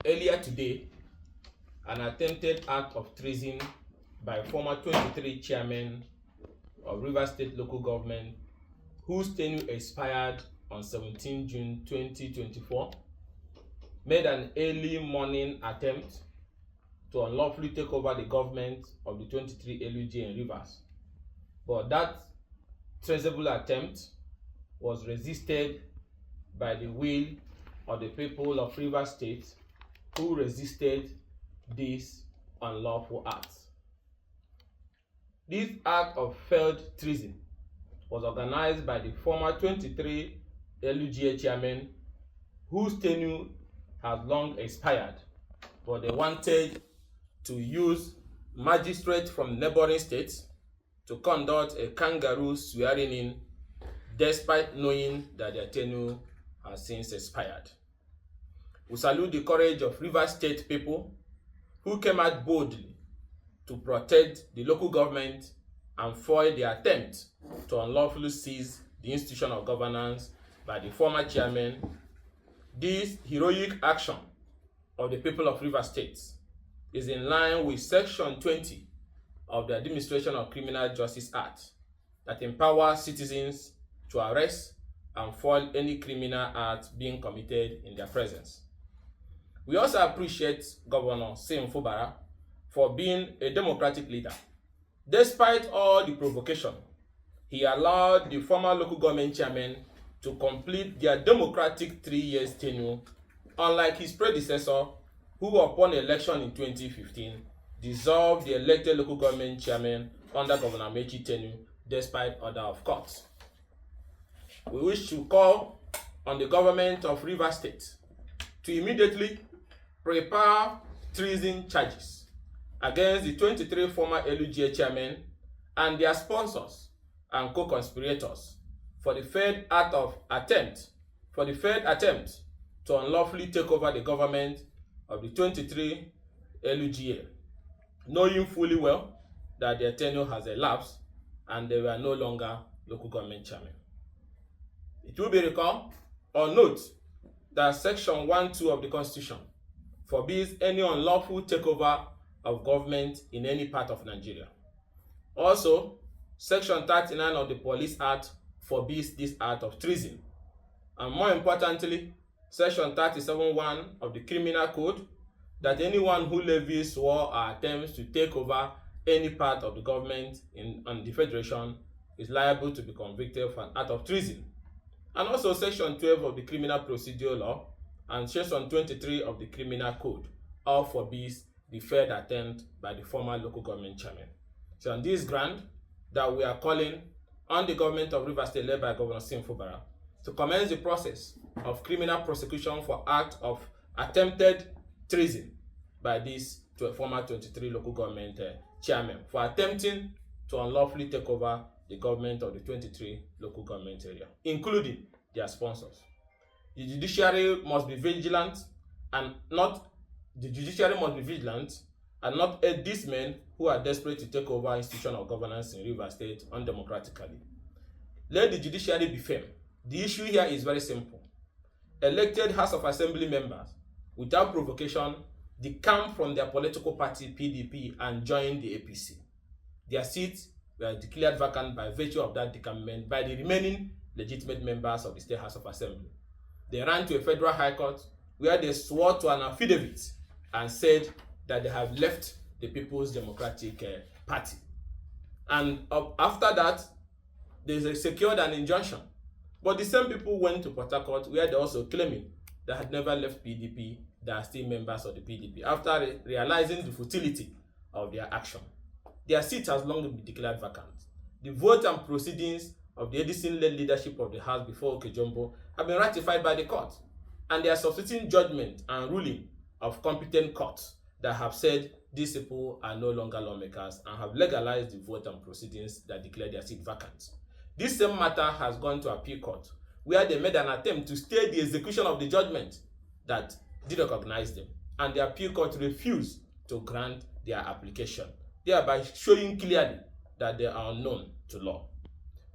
Earlier today, an attempted act of treason by former 23 chairmen of Rivers State local government whose tenure expired on 17 June 2024 made an early morning attempt to unlawfully take over the government of the 23 LUG in Rivers. But that traceable attempt was resisted by the will of the people of Rivers State, who resisted this unlawful act. This act of failed treason was organized by the former 23 LUGA chairmen whose tenure has long expired, but they wanted to use magistrates from neighboring states to conduct a kangaroo swearing-in despite knowing that their tenure has since expired. We salute the courage of Rivers State people who came out boldly to protect the local government and foil the attempt to unlawfully seize the institution of governance by the former chairman. This heroic action of the people of Rivers State is in line with Section 20 of the Administration of Criminal Justice Act that empowers citizens to arrest and foil any criminal act being committed in their presence. We also appreciate Governor Fubara for being a democratic leader. Despite all the provocation, he allowed the former local government chairmen to complete their democratic 3 years tenure, unlike his predecessor, who upon election in 2015 dissolved the elected local government chairman under Governor Mechi's tenure despite order of court. We wish to call on the government of Rivers State to immediately prepare treason charges against the 23 former LUGA chairmen and their sponsors and co-conspirators for the failed attempt to unlawfully take over the government of the 23 LUGA, knowing fully well that their tenure has elapsed and they were no longer local government chairmen. It will be recalled or note that Section 1(2) of the Constitution forbids any unlawful takeover of government in any part of Nigeria. Also, Section 39 of the Police Act forbids this act of treason. And more importantly, Section 37(1) of the Criminal Code, that anyone who levies war or attempts to take over any part of the government on the Federation is liable to be convicted for an act of treason. And also Section 12 of the Criminal Procedure Law and Section 23 of the Criminal Code all forbids the failed attempt by the former local government chairman. So on this ground that we are calling on the government of Rivers State led by Governor Fubara to commence the process of criminal prosecution for act of attempted treason by this former 23 local government chairman for attempting to unlawfully take over the government of the 23 local government area, including their sponsors. The judiciary must be vigilant and not aid these men who are desperate to take over institution of governance in Rivers State undemocratically. Let the judiciary be firm. The issue here is very simple. Elected House of Assembly members, without provocation, decamp from their political party PDP and join the APC. Their seats were declared vacant by virtue of that decampment by the remaining legitimate members of the State House of Assembly. They ran to a federal high court where they swore to an affidavit and said that they have left the People's Democratic Party. And after that, they secured an injunction. But the same people went to Port Harcourt where they also claiming they had never left PDP, they are still members of the PDP, after realizing the futility of their action. Their seat has long been declared vacant. The vote and proceedings of the Edison-led leadership of the House before Okejumbo have been ratified by the court, and they are substituting judgment and ruling of competent courts that have said these people are no longer lawmakers and have legalized the vote and proceedings that declare their seat vacant. This same matter has gone to appeal court, where they made an attempt to stay the execution of the judgment that did recognize them, and the appeal court refused to grant their application, thereby showing clearly that they are unknown to law.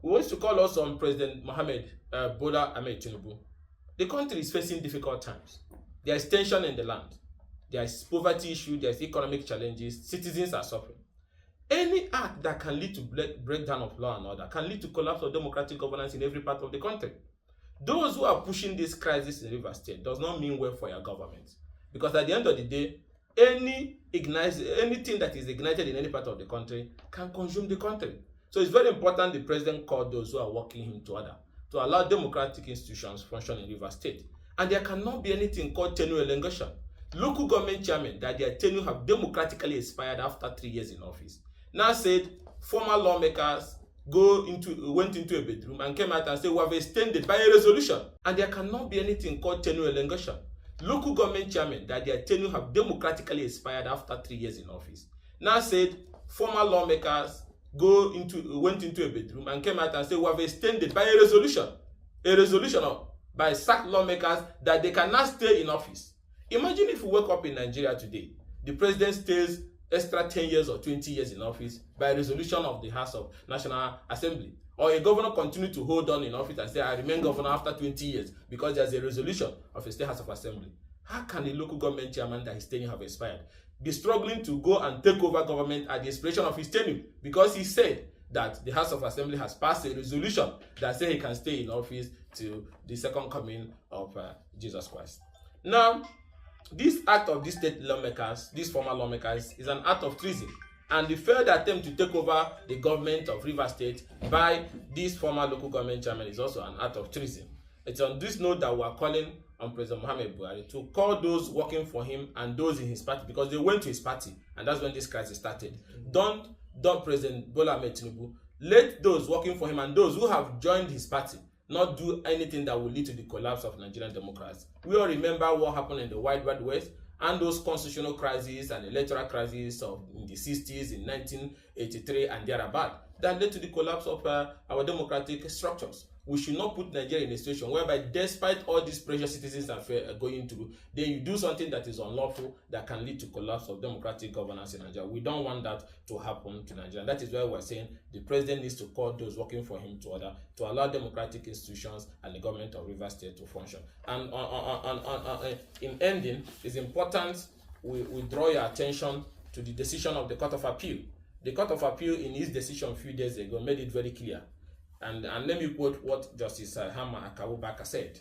We want to call also on President Bola Ahmed Tinubu. The country is facing difficult times. There is tension in the land. there is poverty issue, there is economic challenges, citizens are suffering. Any act that can lead to breakdown of law and order can lead to collapse of democratic governance in every part of the country. Those who are pushing this crisis in Rivers State does not mean well for your government, because at the end of the day, anything that is ignited in any part of the country can consume the country. So it's very important the president called those who are working him to order to allow democratic institutions function in Rivers State. And there cannot be anything called tenure elongation. Local government chairmen that their tenure have democratically expired after 3 years in office now said former lawmakers went into a bedroom and came out and said we have extended by a resolution. And there cannot be anything called tenure elongation. Local government chairmen that their tenure have democratically expired after 3 years in office now said former lawmakers went into a bedroom and came out and said we have extended by a resolution by sacked lawmakers that they cannot stay in office. Imagine if we wake up in Nigeria today, the president stays extra 10 years or 20 years in office by resolution of the House of National Assembly, or a governor continue to hold on in office and say I remain governor after 20 years because there's a resolution of a state House of Assembly. How can a local government chairman that his tenure have expired be struggling to go and take over government at the expiration of his tenure, because he said that the House of Assembly has passed a resolution that says he can stay in office till the second coming of Jesus Christ. Now, this act of these state lawmakers, these former lawmakers, is an act of treason. And the failed attempt to take over the government of Rivers State by these former local government chairmen is also an act of treason. It's on this note that we are calling on President Muhammadu Buhari to call those working for him and those in his party, because they went to his party, and that's when this crisis started. Don't President Bola Ahmed Tinubu let those working for him and those who have joined his party not do anything that will lead to the collapse of Nigerian democracy. We all remember what happened in the Wild West and those constitutional crises and electoral crises of in the 60s, in 1983 and thereabout that led to the collapse of our democratic structures. We should not put Nigeria in a situation whereby, despite all these pressure citizens are going through, then you do something that is unlawful that can lead to collapse of democratic governance in Nigeria. We don't want that to happen to Nigeria. That is why we're saying the president needs to call those working for him to order to allow democratic institutions and the government of Rivers State to function. And in ending, it's important we draw your attention to the decision of the Court of Appeal. The Court of Appeal, in its decision a few days ago, made it very clear. And let me quote what Justice Hama Akawubaka said.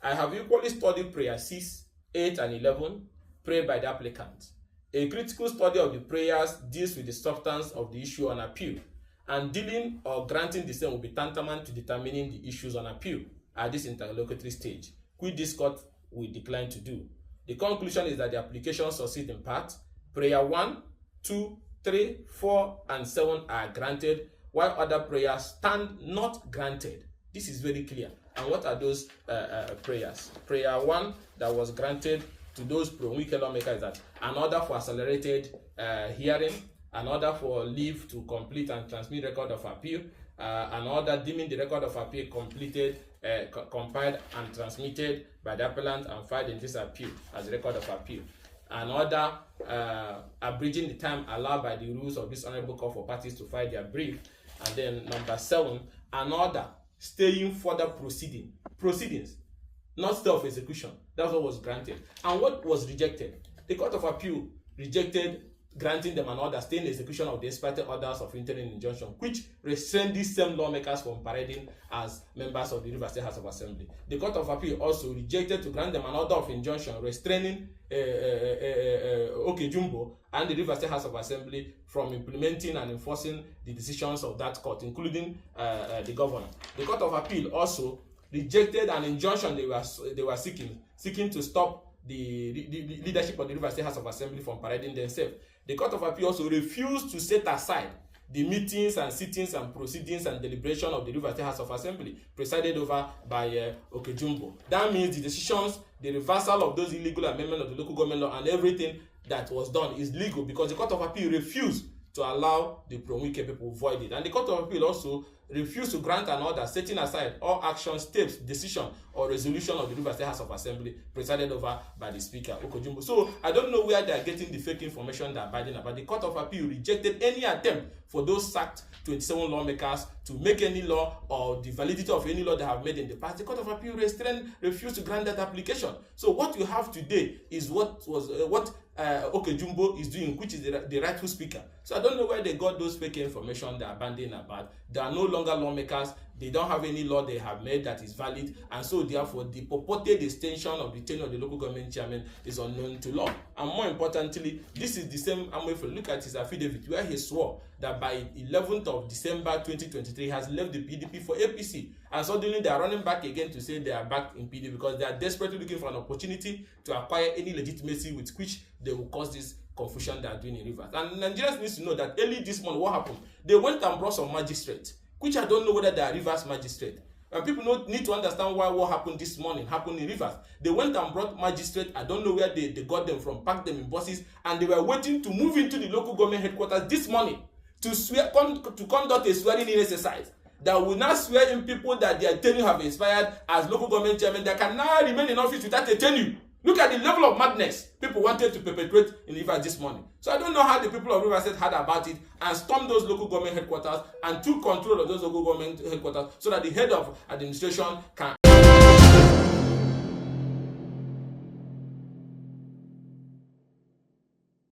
I have equally studied prayer 6, 8, and 11 prayed by the applicant. A critical study of the prayers deals with the substance of the issue on appeal, and dealing or granting the same will be tantamount to determining the issues on appeal at this interlocutory stage, which this court will decline to do. The conclusion is that the applications succeed in part. Prayer 1, 2, 3, 4, and 7 are granted, while other prayers stand not granted. This is very clear. And what are those prayers? Prayer 1 that was granted to those pro-weak lawmakers is that an order for accelerated hearing, an order for leave to complete and transmit record of appeal, an order deeming the record of appeal completed, compiled and transmitted by the appellant and filed in this appeal as a record of appeal. An order abridging the time allowed by the rules of this honorable court for parties to file their brief. And then number 7, an order staying further proceedings, not stay of execution. That's what was granted. And what was rejected? The Court of Appeal rejected granting them an order staying in execution of the expected orders of interim injunction, which restrained these same lawmakers from parading as members of the Rivers State House of Assembly. The Court of Appeal also rejected to grant them an order of injunction restraining Okejumbo and the Rivers State House of Assembly from implementing and enforcing the decisions of that court, including the governor. The Court of Appeal also rejected an injunction they were seeking to stop the leadership of the Rivers State House of Assembly from parading themselves. The Court of Appeal also refused to set aside the meetings and sittings and proceedings and deliberation of the Rivers State House of Assembly presided over by Okejumbo. That means the decisions, the reversal of those illegal amendments of the local government law and everything that was done is legal, because the Court of Appeal refused to allow the pro-wike people void it. And the Court of Appeal also refused to grant an order setting aside all actions, steps, decision, or resolution of the Rivers State House of Assembly presided over by the Speaker, Okojumbo. So I don't know where they are getting the fake information they are abiding about. The Court of Appeal rejected any attempt for those sacked 27 lawmakers to make any law or the validity of any law they have made in the past. The Court of Appeal refused to grant that application. So what you have today is what Okojumbo is doing, which is the rightful speaker. So I don't know where they got those fake information they are bandying about. They are no longer lawmakers. They don't have any law they have made that is valid, and so therefore the purported extension of the tenure of the local government chairman is unknown to law. And more importantly, this is the same Amoefe. Look at his affidavit where he swore that by 11th of December 2023 has left the PDP for APC, and suddenly they are running back again to say they are back in PDP because they are desperately looking for an opportunity to acquire any legitimacy with which they will cause this confusion they are doing in Rivers. And Nigerians need to know that early this month, what happened? They went and brought some magistrates, which I don't know whether they are Rivers magistrate. And people need to understand why what happened this morning happened in Rivers. They went and brought magistrates. I don't know where they got them from, packed them in buses, and they were waiting to move into the local government headquarters this morning to conduct a swearing-in exercise that will now swear in people that their tenure have expired as local government chairman that can now remain in office without a tenure. Look at the level of madness people wanted to perpetrate in Rivers this morning. So I don't know how the people of Rivers State heard about it and stormed those local government headquarters and took control of those local government headquarters so that the head of administration can